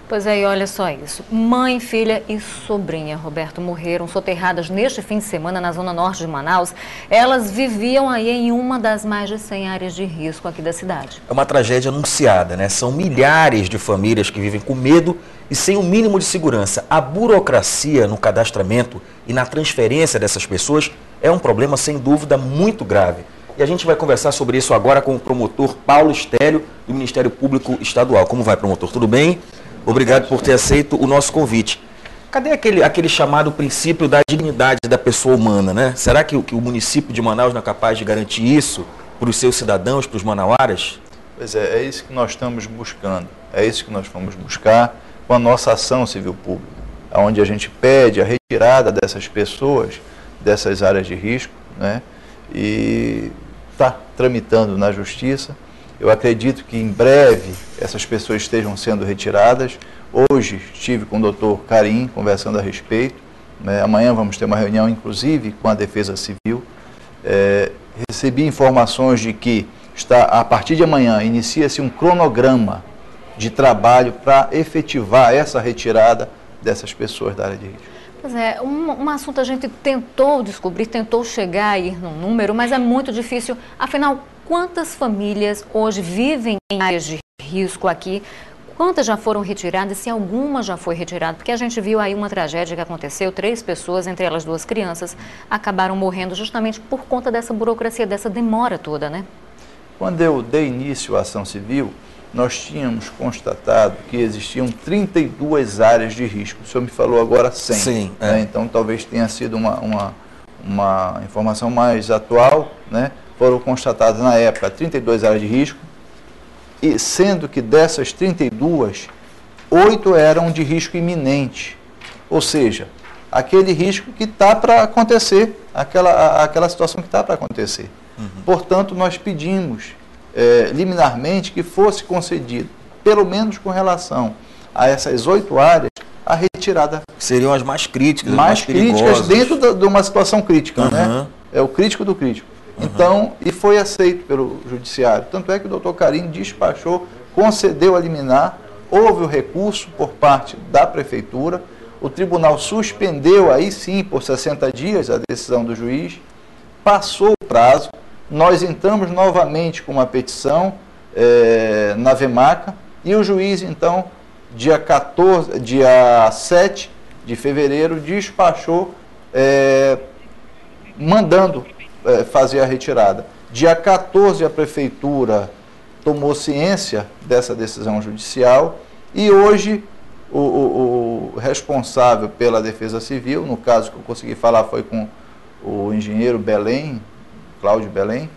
Pois é, e olha só isso. Mãe, filha e sobrinha, Roberto, morreram soterradas neste fim de semana na zona norte de Manaus. Elas viviam aí em uma das mais de 100 áreas de risco aqui da cidade. É uma tragédia anunciada, né? São milhares de famílias que vivem com medo e sem o mínimo de segurança. A burocracia no cadastramento e na transferência dessas pessoas é um problema, sem dúvida, muito grave. E a gente vai conversar sobre isso agora com o promotor Paulo Estélio, do Ministério Público Estadual. Como vai, promotor? Tudo bem? Obrigado por ter aceito o nosso convite. Cadê aquele chamado princípio da dignidade da pessoa humana, né? Será que o município de Manaus não é capaz de garantir isso para os seus cidadãos, para os manauaras? Pois é isso que nós estamos buscando. É isso que nós vamos buscar com a nossa ação civil pública, onde a gente pede a retirada dessas pessoas, dessas áreas de risco, né? E está tramitando na Justiça. Eu acredito que em breve essas pessoas estejam sendo retiradas. Hoje estive com o doutor Karim conversando a respeito, né? Amanhã vamos ter uma reunião, inclusive, com a Defesa Civil. Recebi informações de que a partir de amanhã inicia-se um cronograma de trabalho para efetivar essa retirada dessas pessoas da área de risco. Pois é, um assunto a gente tentou descobrir, tentou chegar aí num número, mas é muito difícil. Afinal, quantas famílias hoje vivem em áreas de risco aqui? Quantas já foram retiradas, se alguma já foi retirada? Porque a gente viu aí uma tragédia que aconteceu, 3 pessoas, entre elas 2 crianças, acabaram morrendo justamente por conta dessa burocracia, dessa demora toda, né? Quando eu dei início à ação civil, nós tínhamos constatado que existiam 32 áreas de risco. O senhor me falou agora 100. Sim. Né? Então, talvez tenha sido uma informação mais atual, né? Foram constatadas na época 32 áreas de risco, e sendo que dessas 32, 8 eram de risco iminente. Ou seja, aquele risco que está para acontecer, aquela situação que está para acontecer. Portanto, nós pedimos liminarmente que fosse concedido, pelo menos com relação a essas 8 áreas, a retirada. Seriam as mais críticas, mais críticas perigosas. Dentro de uma situação crítica, né? É o crítico do crítico. Então, e foi aceito pelo judiciário. Tanto é que o doutor Karim despachou, concedeu a liminar, houve o recurso por parte da prefeitura, o tribunal suspendeu aí sim por 60 dias a decisão do juiz, passou o prazo, nós entramos novamente com uma petição na VEMACA e o juiz, então, dia 7 de fevereiro, despachou mandando fazer a retirada. Dia 14, a prefeitura tomou ciência dessa decisão judicial e hoje o responsável pela Defesa Civil, no caso que eu consegui falar foi com o engenheiro Belém, Cláudio Belém,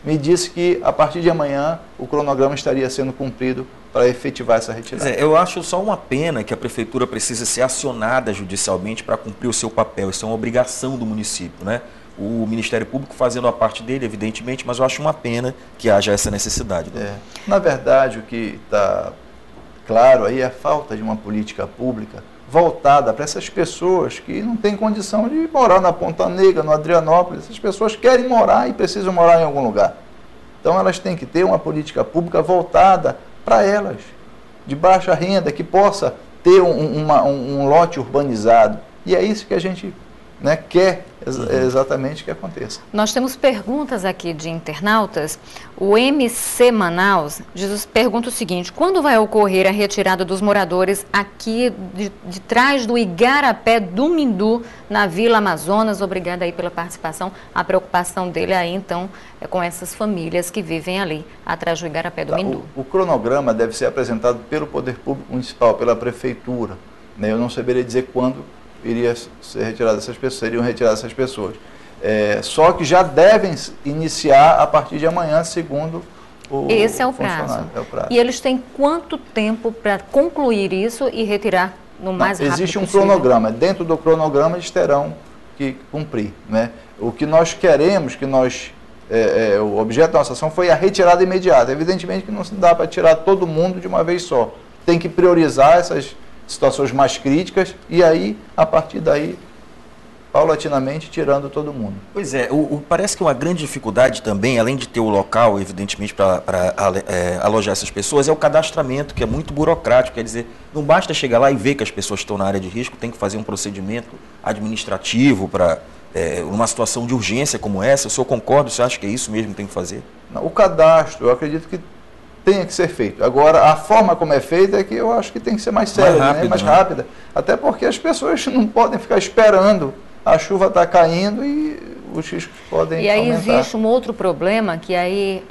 me disse que a partir de amanhã o cronograma estaria sendo cumprido para efetivar essa retirada. Eu acho só uma pena que a prefeitura precise ser acionada judicialmente para cumprir o seu papel. Isso é uma obrigação do município, né? O Ministério Público fazendo a parte dele, evidentemente, mas eu acho uma pena que haja essa necessidade. Na verdade, o que está claro aí é a falta de uma política pública voltada para essas pessoas que não têm condição de morar na Ponta Negra, no Adrianópolis. Essas pessoas querem morar e precisam morar em algum lugar. Então, elas têm que ter uma política pública voltada para elas, de baixa renda, que possa ter um lote urbanizado. E é isso que a gente quer exatamente que aconteça. Nós temos perguntas aqui de internautas. O MC Manaus pergunta o seguinte: quando vai ocorrer a retirada dos moradores aqui de trás do Igarapé do Mindu, na Vila Amazonas? Obrigada aí pela participação. A preocupação dele aí, então, é com essas famílias que vivem ali, atrás do Igarapé do Mindu. O cronograma deve ser apresentado pelo Poder Público Municipal, pela Prefeitura. Eu não saberia dizer quando iriam ser retiradas essas pessoas. Só que já devem iniciar a partir de amanhã, segundo o Esse é o prazo. E eles têm quanto tempo para concluir isso e retirar no mais rápido possível? Existe um cronograma. Dentro do cronograma eles terão que cumprir. O que nós queremos, o objeto da nossa ação foi a retirada imediata. Evidentemente que não dá para tirar todo mundo de uma vez só. Tem que priorizar essas situações mais críticas e aí, a partir daí, paulatinamente tirando todo mundo. Pois é, parece que uma grande dificuldade também, além de ter o local, evidentemente, para alojar essas pessoas, é o cadastramento, que é muito burocrático. Quer dizer, não basta chegar lá e ver que as pessoas estão na área de risco, tem que fazer um procedimento administrativo para uma situação de urgência como essa. O senhor concorda? Você acha que é isso mesmo que tem que fazer? Não, o cadastro, eu acredito que tenha que ser feito. Agora, a forma como é feita é que eu acho que tem que ser mais séria, mais rápida. Até porque as pessoas não podem ficar esperando. A chuva está caindo e os riscos podem aumentar. E aí existe um outro problema, que aí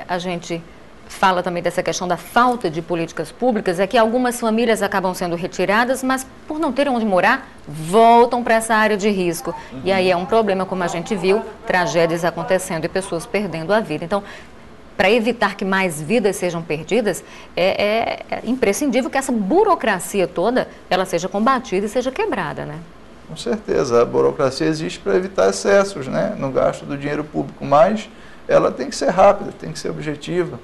a gente fala também dessa questão da falta de políticas públicas, é que algumas famílias acabam sendo retiradas, mas por não terem onde morar, voltam para essa área de risco. E aí é um problema, como a gente viu, tragédias acontecendo e pessoas perdendo a vida. Então, para evitar que mais vidas sejam perdidas, é imprescindível que essa burocracia toda, ela seja combatida e seja quebrada, né? Com certeza, a burocracia existe para evitar excessos, né, no gasto do dinheiro público, mas ela tem que ser rápida, tem que ser objetiva.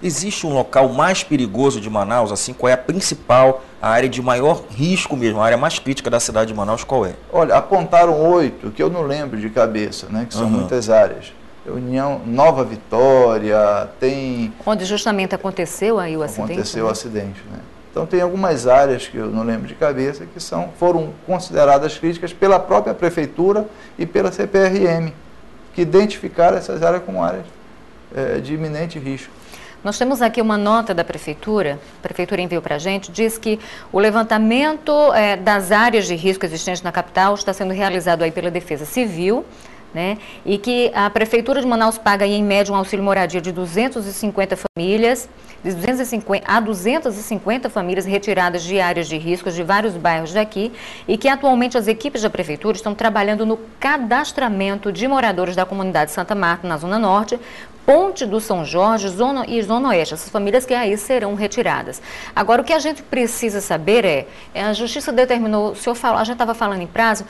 Existe um local mais perigoso de Manaus, assim, qual é a principal, a área de maior risco mesmo, a área mais crítica da cidade de Manaus, qual é? Olha, apontaram 8, que eu não lembro de cabeça, né, que são muitas áreas. União, Nova Vitória, tem... Onde justamente aconteceu aí o acidente? Aconteceu o acidente, né? Então tem algumas áreas que eu não lembro de cabeça que foram consideradas críticas pela própria Prefeitura e pela CPRM, que identificaram essas áreas como áreas de iminente risco. Nós temos aqui uma nota da Prefeitura, a Prefeitura enviou para a gente, diz que o levantamento das áreas de risco existentes na capital está sendo realizado aí pela Defesa Civil, né? E que a Prefeitura de Manaus paga aí, em média, um auxílio moradia de 250 famílias, de 250 famílias retiradas de áreas de risco de vários bairros daqui, e que atualmente as equipes da Prefeitura estão trabalhando no cadastramento de moradores da comunidade Santa Marta, na Zona Norte, Ponte do São Jorge e Zona Oeste, essas famílias que aí serão retiradas. Agora, o que a gente precisa saber a Justiça determinou, o senhor falou, a gente estava falando em prazo,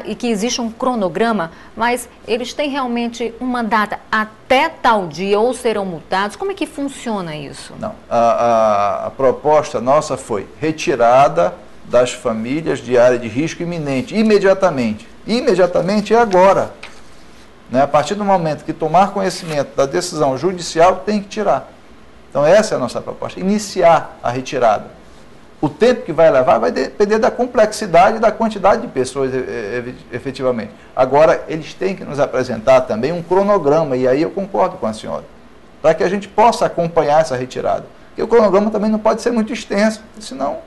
e que existe um cronograma, mas eles têm realmente uma data até tal dia ou serão multados? Como é que funciona isso? Não, a proposta nossa foi retirada das famílias de área de risco iminente, imediatamente. Imediatamente é agora. Né? A partir do momento que tomar conhecimento da decisão judicial, tem que tirar. Então essa é a nossa proposta, iniciar a retirada. O tempo que vai levar vai depender da complexidade e da quantidade de pessoas efetivamente. Agora, eles têm que nos apresentar também um cronograma, e aí eu concordo com a senhora, para que a gente possa acompanhar essa retirada. Porque o cronograma também não pode ser muito extenso, senão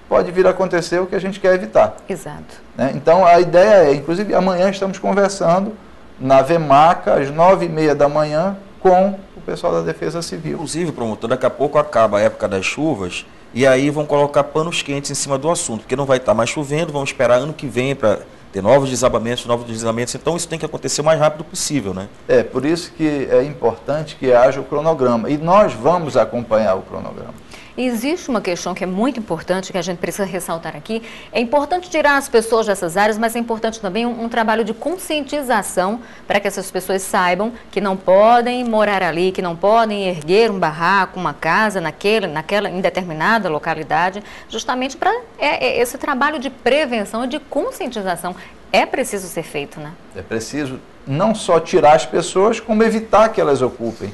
pode vir a acontecer o que a gente quer evitar. Exato. Né? Então a ideia inclusive amanhã estamos conversando na VEMACA, às 9h30 da manhã, com o pessoal da Defesa Civil. Inclusive, promotor, daqui a pouco acaba a época das chuvas e aí vão colocar panos quentes em cima do assunto, porque não vai estar mais chovendo, vão esperar ano que vem para ter novos deslizamentos, então isso tem que acontecer o mais rápido possível, né? Por isso que é importante que haja o cronograma, e nós vamos acompanhar o cronograma. Existe uma questão que é muito importante, que a gente precisa ressaltar aqui. É importante tirar as pessoas dessas áreas, mas é importante também um trabalho de conscientização para que essas pessoas saibam que não podem morar ali, que não podem erguer um barraco, uma casa naquela em determinada localidade, justamente para esse trabalho de prevenção e de conscientização é preciso ser feito, né? É preciso não só tirar as pessoas, como evitar que elas ocupem.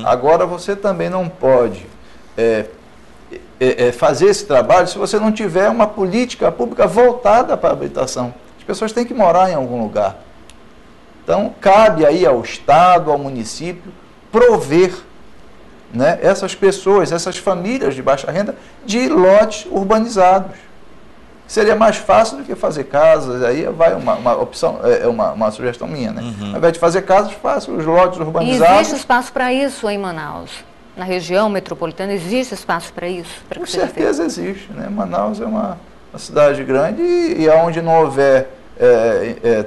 Agora, você também não pode fazer esse trabalho se você não tiver uma política pública voltada para a habitação. As pessoas têm que morar em algum lugar. Então, cabe aí ao Estado, ao município, prover, né, essas pessoas, essas famílias de baixa renda, de lotes urbanizados. Seria mais fácil do que fazer casas, aí vai uma opção, uma sugestão minha, né? Ao invés de fazer casas, faça os lotes urbanizados. E existe espaço para isso em Manaus? Na região metropolitana existe espaço para isso? Com certeza existe, né? Manaus é uma cidade grande e onde não houver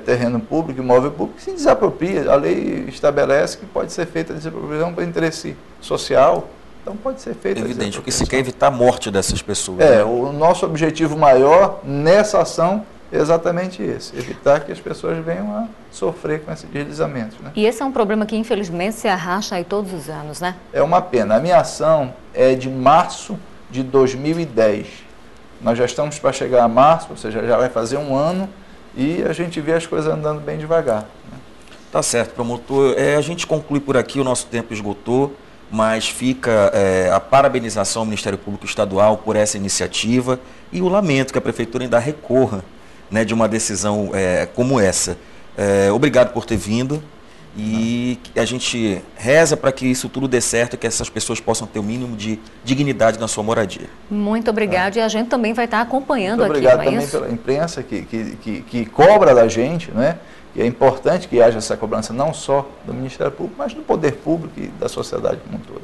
terreno público, imóvel público, se desapropria. A lei estabelece que pode ser feita a desapropriação para interesse social, então pode ser feita. Evidente, o que se quer é evitar a morte dessas pessoas. Né? O nosso objetivo maior nessa ação é exatamente esse, evitar que as pessoas venham a sofrer com esses deslizamentos. Né? E esse é um problema que infelizmente se arrasta aí todos os anos, né? É uma pena. A minha ação é de março de 2010. Nós já estamos para chegar a março, ou seja, já vai fazer um ano, e a gente vê as coisas andando bem devagar, né? Tá certo, promotor. A gente conclui por aqui, o nosso tempo esgotou, mas fica a parabenização ao Ministério Público Estadual por essa iniciativa e o lamento que a Prefeitura ainda recorra, né, de uma decisão como essa. Obrigado por ter vindo e a gente reza para que isso tudo dê certo e que essas pessoas possam ter o mínimo de dignidade na sua moradia. Muito obrigado, e a gente também vai estar acompanhando Muito aqui, obrigado não é também isso? pela imprensa que cobra da gente, né? E é importante que haja essa cobrança não só do Ministério Público, mas do poder público e da sociedade como um todo.